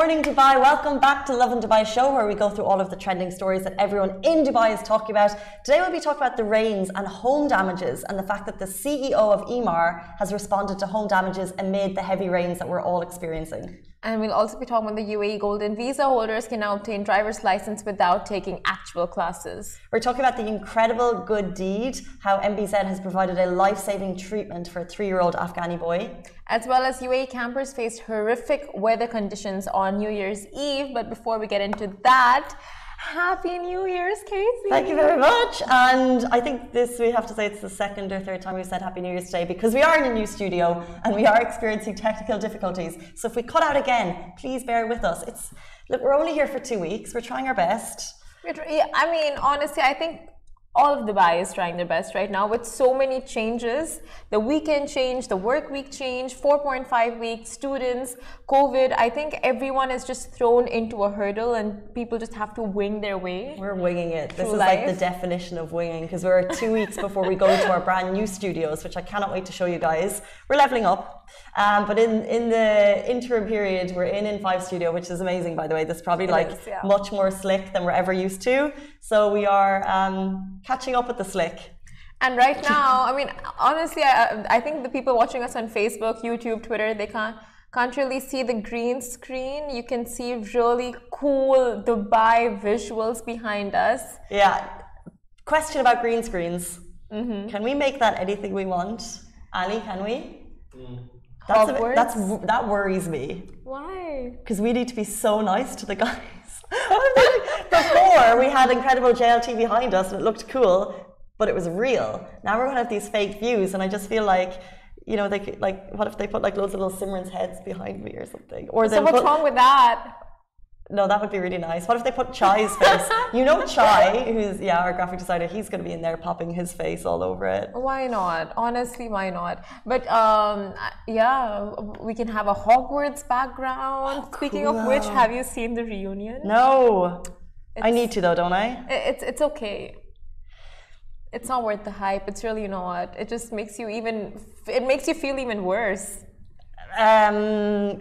morning, Dubai. Welcome back to Lovin Dubai show, where we go through all of the trending stories that everyone in Dubai is talking about. Today we'll be talking about the rains and home damages and the fact that the CEO of Emaar has responded to home damages amid the heavy rains that we're all experiencing. And we'll also be talking about the UAE Golden Visa holders can now obtain driver's license without taking actual classes. We're talking about the incredible good deed, how MBZ has provided a life-saving treatment for a 3-year-old Afghani boy. As well as UAE campers faced horrific weather conditions on New Year's Eve. But before we get into that, Happy New Year's, Casey. Thank you very much. And I think we have to say it's the second or third time we've said Happy New Year's today, because we are in a new studio and we are experiencing technical difficulties. So if we cut out again, please bear with us. Look, we're only here for 2 weeks. We're trying our best. I mean, honestly, I think all of Dubai is trying their best right now with so many changes. The weekend change, the work week change, 4.5 weeks, students, COVID. I think everyone is just thrown into a hurdle and people just have to wing their way. We're winging it. This is like the definition of winging, because we're 2 weeks before we go to our brand new studios, which I cannot wait to show you guys. We're leveling up. But in the interim period, we're in 5 studio, which is amazing, by the way. This is probably much more slick than we're ever used to. So we are catching up with the slick. And right now, I mean, honestly, I think the people watching us on Facebook, YouTube, Twitter, they can't really see the green screen. You can see really cool Dubai visuals behind us. Yeah. Question about green screens. Can we make that anything we want? Ali, can we? That worries me. Why? Because we need to be so nice to the guys. Before, we had incredible JLT behind us and it looked cool, but it was real. Now we're going to have these fake views, and I just feel like, you know, they could, what if they put loads of little Simran's heads behind me or something? Or so what's wrong with that? No, that would be really nice. What if they put Chai's face? You know Chai, who's, our graphic designer, he's going to be in there popping his face all over it. Why not? Honestly, why not? But, we can have a Hogwarts background. Speaking of which, have you seen the reunion? No. I need to though, don't I? It's okay. It's not worth the hype. It's really not. It just makes you feel even worse.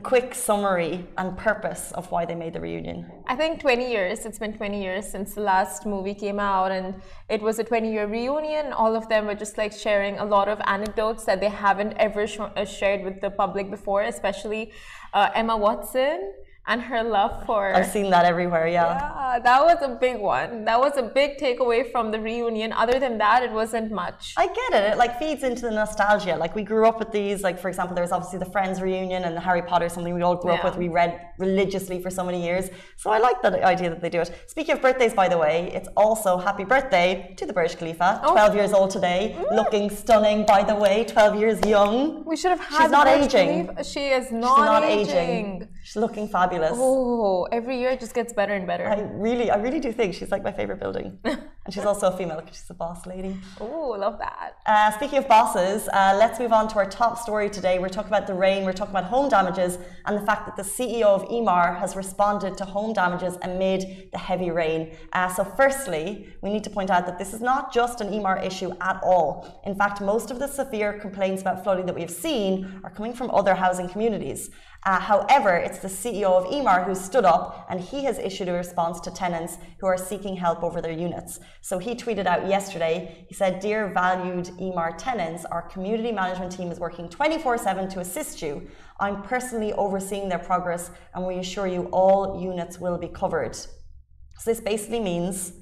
Quick summary and purpose of why they made the reunion. I think 20 years. It's been 20 years since the last movie came out, and it was a 20-year reunion. All of them were just sharing a lot of anecdotes that they haven't ever shared with the public before, especially Emma Watson and her love for... I've seen that everywhere, yeah, that was a big one. That was a big takeaway from the reunion. Other than that, it wasn't much. I get it. It feeds into the nostalgia. We grew up with these. For example, there was obviously the Friends reunion and the Harry Potter, something we all grew up with. We read religiously for so many years. So I like the idea that they do it. Speaking of birthdays, by the way, it's also happy birthday to the Burj Khalifa. 12 years old today. Looking stunning, by the way. 12 years young. We should have had... She's not aging. She is not aging. She's looking fabulous. Oh, every year it just gets better and better. I really do think she's my favorite building. And she's also a female because she's a boss lady. Oh, love that. Speaking of bosses, let's move on to our top story today. We're talking about the rain, we're talking about home damages, and the fact that the CEO of Emaar has responded to home damages amid the heavy rain. So firstly, we need to point out that this is not just an Emaar issue at all. In fact, most of the severe complaints about flooding that we have seen are coming from other housing communities. However, it's the CEO of Emaar who stood up, and he has issued a response to tenants who are seeking help over their units. So he tweeted out yesterday, he said, "Dear valued Emaar tenants, our community management team is working 24/7 to assist you. I'm personally overseeing their progress, and we assure you all units will be covered." So this basically means,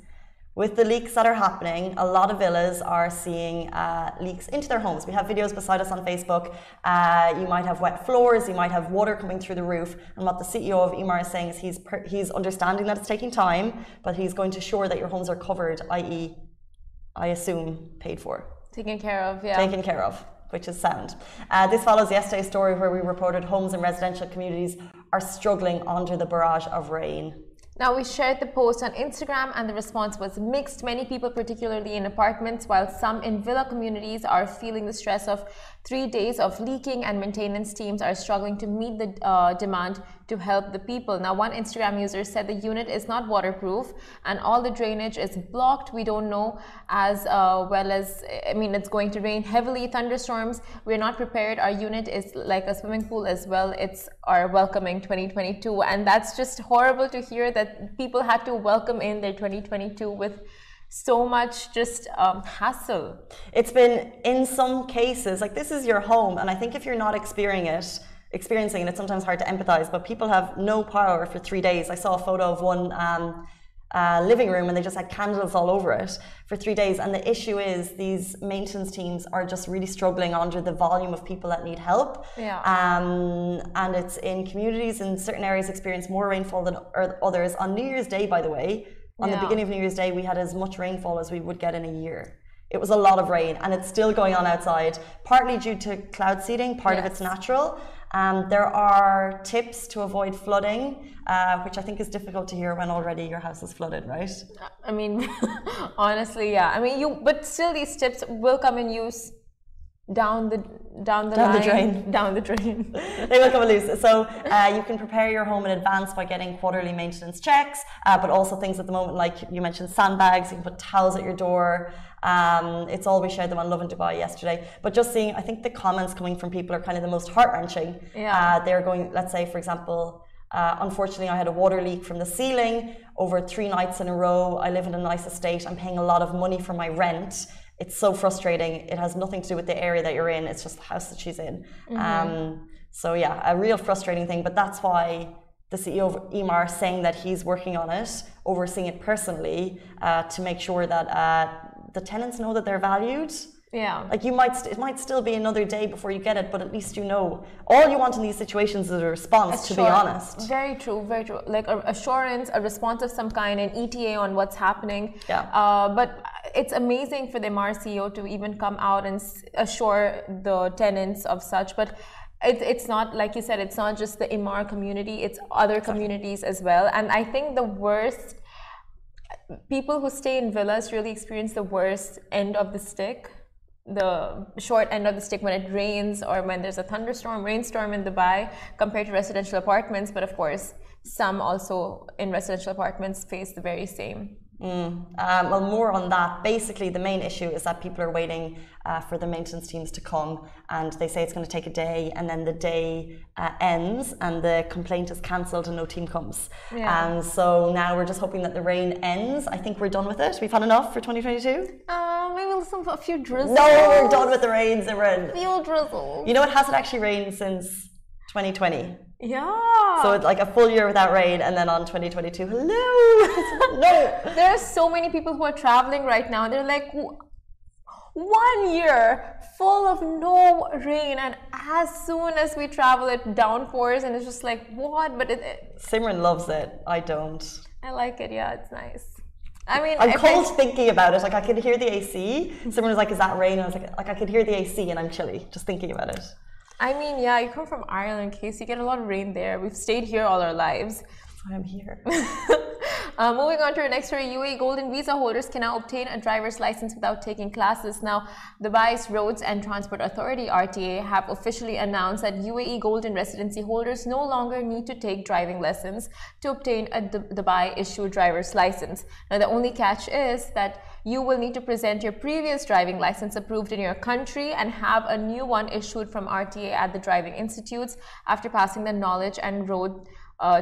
with the leaks that are happening, a lot of villas are seeing leaks into their homes. We have videos beside us on Facebook. You might have wet floors, you might have water coming through the roof. And what the CEO of Emaar is saying is he's understanding that it's taking time, but he's going to assure that your homes are covered, i.e., I assume, paid for. Taken care of, yeah. Taken care of, which is sound. This follows yesterday's story where we reported homes in residential communities are struggling under the barrage of rain. Now, we shared the post on Instagram and the response was mixed. Many people, particularly in apartments, while some in villa communities are feeling the stress of 3 days of leaking, and maintenance teams are struggling to meet the demand to help the people. Now, one Instagram user said the unit is not waterproof and all the drainage is blocked. We don't know as well as, I mean, it's going to rain heavily, thunderstorms. We're not prepared. Our unit is like a swimming pool as well. It's our welcoming 2022. And that's just horrible to hear that people had to welcome in their 2022 with so much just hassle. It's been, in some cases, like this is your home, and I think if you're not experiencing it, it's sometimes hard to empathize, but people have no power for 3 days. I saw a photo of one living room and they just had candles all over it for 3 days, and the issue is these maintenance teams are just really struggling under the volume of people that need help. And it's in communities in certain areas experience more rainfall than others. On New Year's Day, by the way, on the beginning of New Year's Day, we had as much rainfall as we would get in a year. It was a lot of rain, and it's still going on outside, partly due to cloud seeding, part of it's natural. There are tips to avoid flooding, which I think is difficult to hear when already your house is flooded, right? I mean, honestly, yeah. I mean, but still these tips will come in use down the drain. They will come loose. So you can prepare your home in advance by getting quarterly maintenance checks, but also things at the moment, like you mentioned, sandbags. You can put towels at your door. It's all, we shared them on Lovin Dubai yesterday. But just seeing, I think the comments coming from people are kind of the most heart-wrenching. They're going, let's say, for example, unfortunately, I had a water leak from the ceiling over 3 nights in a row. I live in a nice estate. I'm paying a lot of money for my rent. It's so frustrating. It has nothing to do with the area that you're in. It's just the house that she's in. So yeah, a real frustrating thing. But that's why the CEO of Emaar is saying that he's working on it, overseeing it personally, to make sure that the tenants know that they're valued. Like it might still be another day before you get it, but at least you know. All you want in these situations is a response, to be honest. Very true, very true. Like assurance, a response of some kind, an ETA on what's happening. But it's amazing for the Emaar CEO to even come out and assure the tenants of such. But it's not, like you said, it's not just the Emaar community, it's other communities as well. And I think the worst, people who stay in villas really experience the worst end of the stick. The short end of the stick when it rains or when there's a thunderstorm, rainstorm in Dubai compared to residential apartments. But of course, some also in residential apartments face the very same. Well, more on that. Basically, the main issue is that people are waiting for the maintenance teams to come, and they say it's going to take a day, and then the day ends and the complaint is cancelled and no team comes. So now we're just hoping that the rain ends. I think we're done with it. We've had enough for 2022. Maybe a few drizzles. No, we're done with the rain, Simran. A few drizzles. You know, it hasn't actually rained since 2020. So it's like a full year without rain, and then on 2022, hello. No. There are so many people who are traveling right now. They're like, 1 year full of no rain, and as soon as we travel, it downpours, and it's just like, what? But Simran loves it. I don't. I like it. Yeah, it's nice. I mean, I'm cold thinking about it. Like, I could hear the AC. Someone was like, is that rain? And I was like I could hear the AC, and I'm chilly just thinking about it. I mean, yeah, you come from Ireland, Case. You get a lot of rain there. We've stayed here all our lives. That's why I'm here. Moving on to our next story, UAE Golden Visa holders can now obtain a driver's license without taking classes. Now, Dubai's Roads and Transport Authority, RTA, have officially announced that UAE Golden residency holders no longer need to take driving lessons to obtain a Dubai-issued driver's license. Now, the only catch is that you will need to present your previous driving license approved in your country and have a new one issued from RTA at the driving institutes after passing the knowledge and road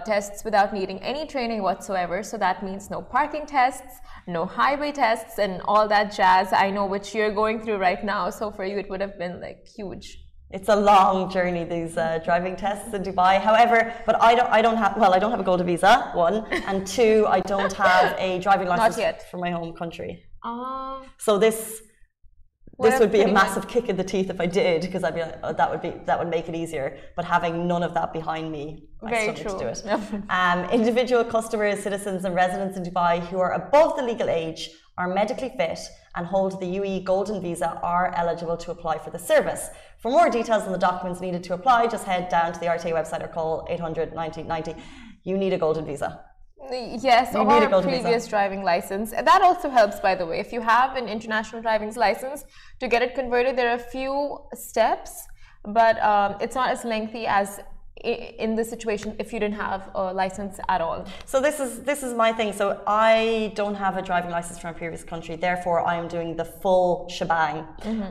tests without needing any training whatsoever. So that means no parking tests, no highway tests, and all that jazz, I know, which you're going through right now. So for you, it would have been like huge. It's a long journey, these driving tests in Dubai. However, but I don't have a golden visa, 1, and 2, I don't have a driving license for my home country. So this would be a massive kick in the teeth if I did, because I'd be like, oh, that would make it easier. But having none of that behind me, I still need to do it. Individual customers, citizens, and residents in Dubai who are above the legal age, are medically fit, and hold the UAE Golden Visa are eligible to apply for the service. For more details on the documents needed to apply, just head down to the RTA website or call 800 90 90. You need a Golden Visa. Yes, or a previous driving license. That also helps, by the way. If you have an international driving license, to get it converted, there are a few steps, but it's not as lengthy as in the situation if you didn't have a license at all? So this is my thing. So I don't have a driving license from a previous country. Therefore, I am doing the full shebang.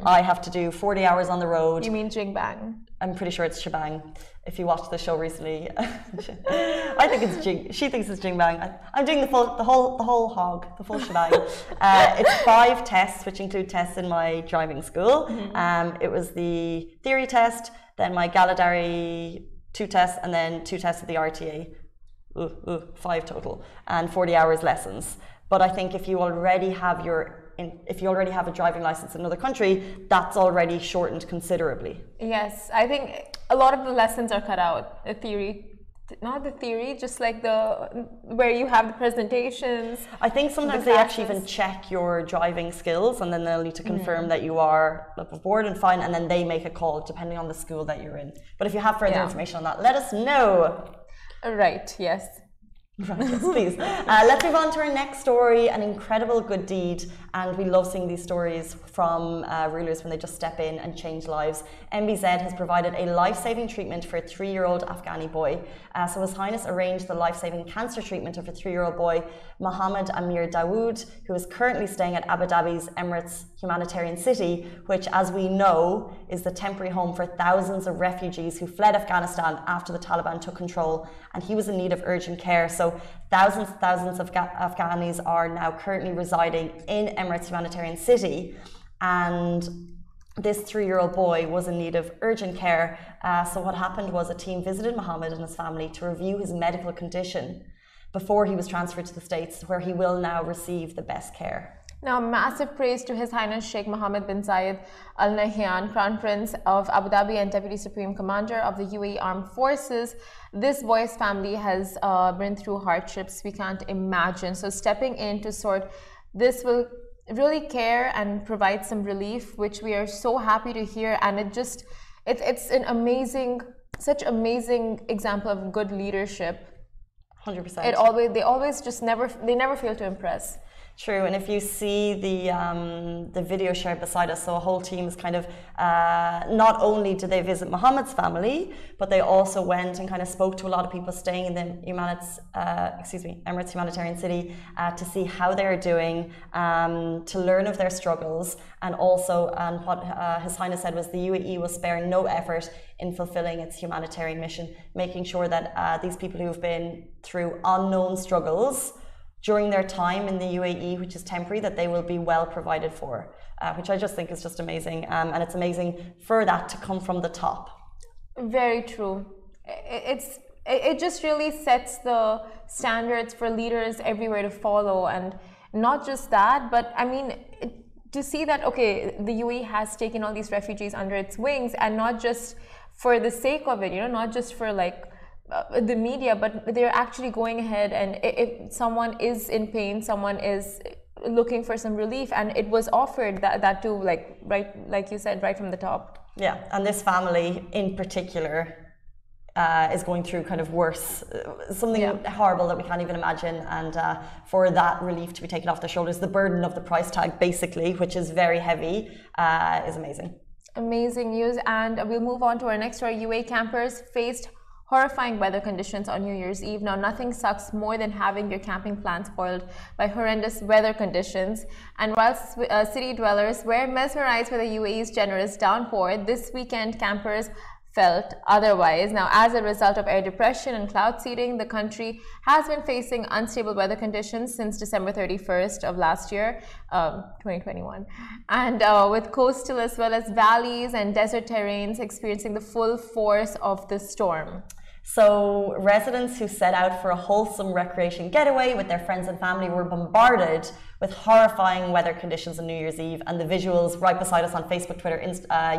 I have to do 40 hours on the road. You mean jing bang? I'm pretty sure it's shebang. If you watched the show recently, I think it's jing. She thinks it's jing bang. I'm doing the whole hog, the full shebang. It's 5 tests, which include tests in my driving school. It was the theory test, then my Galadari 2 tests, and then 2 tests of the RTA. 5 total, and 40 hours lessons. But I think if you already have a driving license in another country, that's already shortened considerably. Yes, I think a lot of the lessons are cut out. The theory, not the theory, just like where you have the presentations. I think sometimes they actually even check your driving skills, and then they'll need to confirm that you are above board and fine, and then they make a call depending on the school that you're in. But if you have further information on that, let us know. Right, yes. Right, yes, please. Let's move on to our next story, an incredible good deed. And we love seeing these stories from rulers when they just step in and change lives. MBZ has provided a life-saving treatment for a 3-year-old Afghani boy. So His Highness arranged the life-saving cancer treatment of a 3-year-old boy, Mohammed Amir Dawood, who is currently staying at Abu Dhabi's Emirates Humanitarian City, which, as we know, is the temporary home for thousands of refugees who fled Afghanistan after the Taliban took control. And he was in need of urgent care. So thousands of Afghanis are now currently residing in Emirates Humanitarian City, and this 3-year-old boy was in need of urgent care. So what happened was a team visited Mohammed and his family to review his medical condition before he was transferred to the States, where he will now receive the best care. Now, massive praise to His Highness Sheikh Mohammed bin Zayed Al Nahyan, Crown Prince of Abu Dhabi and Deputy Supreme Commander of the UAE Armed Forces. This boy's family has been through hardships we can't imagine. So stepping in to sort this will really care and provide some relief, which we are so happy to hear. And it's an such amazing example of good leadership. 100%. They always just never fail to impress. True, and if you see the video shared beside us, so a whole team is kind of not only did they visit Mohammed's family, but they also went and kind of spoke to a lot of people staying in the Emirates Humanitarian City to see how they're doing, to learn of their struggles, and what His Highness said was the UAE will spare no effort in fulfilling its humanitarian mission, making sure that these people who have been through unknown struggles during their time in the UAE, which is temporary, that they will be well provided for, which I just think is just amazing. And it's amazing for that to come from the top. Very true. It just really sets the standards for leaders everywhere to follow. And not just that, but I mean, to see that, okay, the UAE has taken all these refugees under its wings, and not just for the sake of it, not just for like the media, but they're actually going ahead, and if someone is in pain, someone is looking for some relief, and it was offered that too, like you said, right from the top. Yeah, and this family in particular is going through kind of something horrible that we can't even imagine, and for that relief to be taken off their shoulders, the burden of the price tag basically, which is very heavy, is amazing. Amazing news. And we'll move on to our next story. UAE campers faced horrifying weather conditions on New Year's Eve. Now, nothing sucks more than having your camping plans spoiled by horrendous weather conditions. And whilst city dwellers were mesmerized by the UAE's generous downpour, this weekend campers felt otherwise. Now, as a result of air depression and cloud seeding, the country has been facing unstable weather conditions since December 31st of last year, 2021. And with coastal as well as valleys and desert terrains experiencing the full force of the storm. So residents who set out for a wholesome recreation getaway with their friends and family were bombarded with horrifying weather conditions on New Year's Eve, and the visuals right beside us on Facebook, Twitter,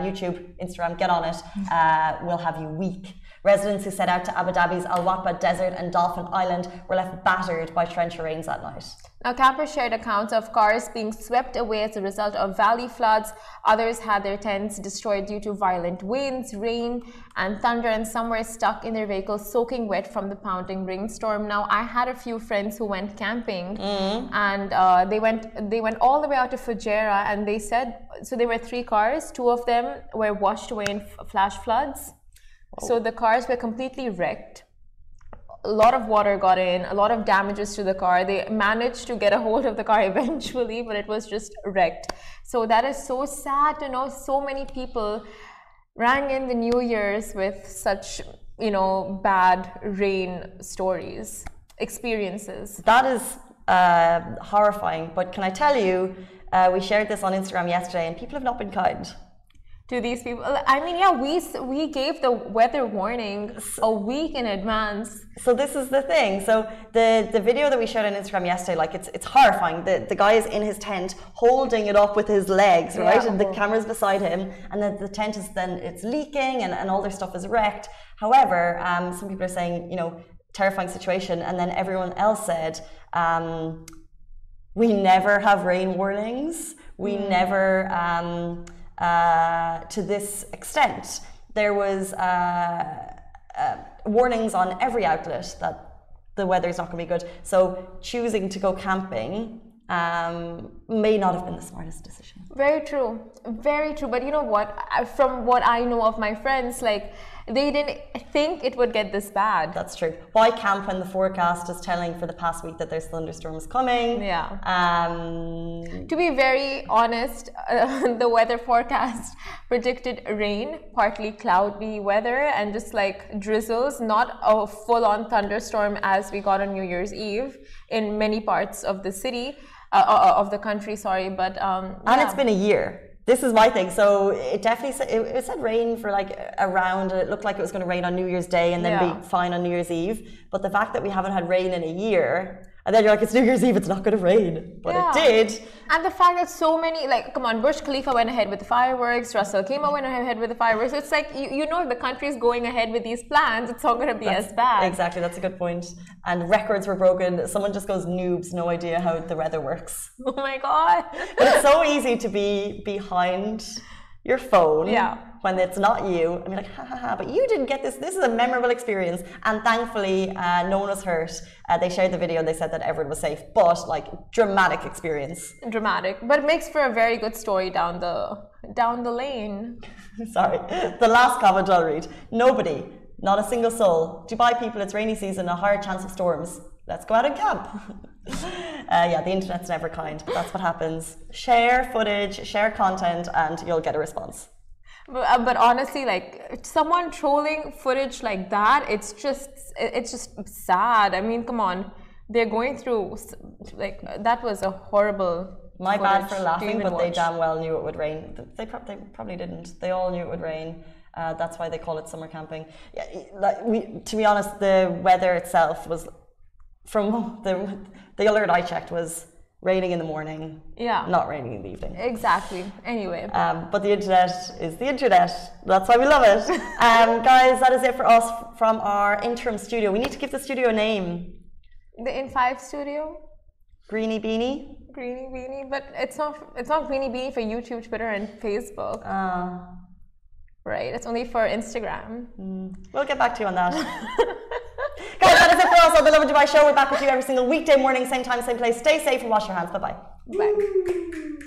YouTube, Instagram, get on it, will have you weak. Residents who set out to Abu Dhabi's Al Watba Desert and Dolphin Island were left battered by torrential rains that night. Now, campers shared accounts of cars being swept away as a result of valley floods. Others had their tents destroyed due to violent winds, rain, and thunder, and some were stuck in their vehicles soaking wet from the pounding rainstorm. Now, I had a few friends who went camping, and they went all the way out to Fujairah, and they said, so there were 3 cars, 2 of them were washed away in flash floods. So the cars were completely wrecked. A lot of water got in, a lot of damages to the car. They managed to get a hold of the car eventually, but it was just wrecked. So that is so sad to know so many people rang in the New Year's with such, bad rain stories, experiences. That is horrifying, but can I tell you, we shared this on Instagram yesterday and people have not been kind. To these people, I mean, yeah, we gave the weather warning a week in advance. So this is the thing. So the video that we shared on Instagram yesterday, like it's horrifying. The guy is in his tent holding it up with his legs, right? And the camera's beside him, and then the tent is it's leaking and all their stuff is wrecked. However, some people are saying, terrifying situation, and then everyone else said, we never have rain warnings. We never. To this extent, there was warnings on every outlet that the weather is not going to be good. So choosing to go camping may not have been the smartest decision. Very true, very true. But you know what? From what I know of my friends, like they didn't think it would get this bad. That's true. Why camp when the forecast is telling for the past week that there's thunderstorms coming? Yeah. To be very honest, the weather forecast predicted rain, partly cloudy weather, and just like drizzles, not a full-on thunderstorm as we got on New Year's Eve in many parts of the city, of the country. Sorry, but and it's been a year. This is my thing. So it definitely said, it said rain for like around, it looked like it was going to rain on New Year's Day and then be fine on New Year's Eve. But the fact that we haven't had rain in a year, and then you're like, it's New Year's Eve, it's not going to rain. But it did. And the fact that so many, like, come on, Burj Khalifa went ahead with the fireworks, Ras Al Khaimah went ahead with the fireworks. It's like, if the country's going ahead with these plans, it's not going to be as bad. Exactly, that's a good point. And records were broken. Someone just goes, noobs, no idea how the weather works. Oh my God. But it's so easy to be behind your phone when it's not you. I mean, like, ha ha ha, but you didn't get this. This is a memorable experience. And thankfully, no one was hurt. They shared the video. They said that everyone was safe, but like dramatic experience. Dramatic, but it makes for a very good story down the lane. Sorry. The last comment I'll read. Nobody, not a single soul. Dubai people, it's rainy season, a higher chance of storms. Let's go out and camp. The internet's never kind, but that's what happens. Share footage, share content, and you'll get a response. But honestly, like someone trolling footage like that, it's just sad. I mean, come on, they're going through like that was a horrible. My bad for laughing, but they damn well knew it would rain. They probably didn't. They all knew it would rain. That's why they call it summer camping. To be honest, the weather itself was, from the alert I checked, was raining in the morning, not raining in the evening. Exactly. Anyway. But the internet is the internet. That's why we love it. Guys, that is it for us from our interim studio. We need to give the studio a name. The In5 studio? Greenie Beanie? Greenie Beanie, but it's not Greenie Beanie for YouTube, Twitter, and Facebook. Right, it's only for Instagram. We'll get back to you on that. Guys, that is it for us on the Lovin Dubai show. We're back with you every single weekday morning, same time, same place. Stay safe and wash your hands. Bye-bye. Bye.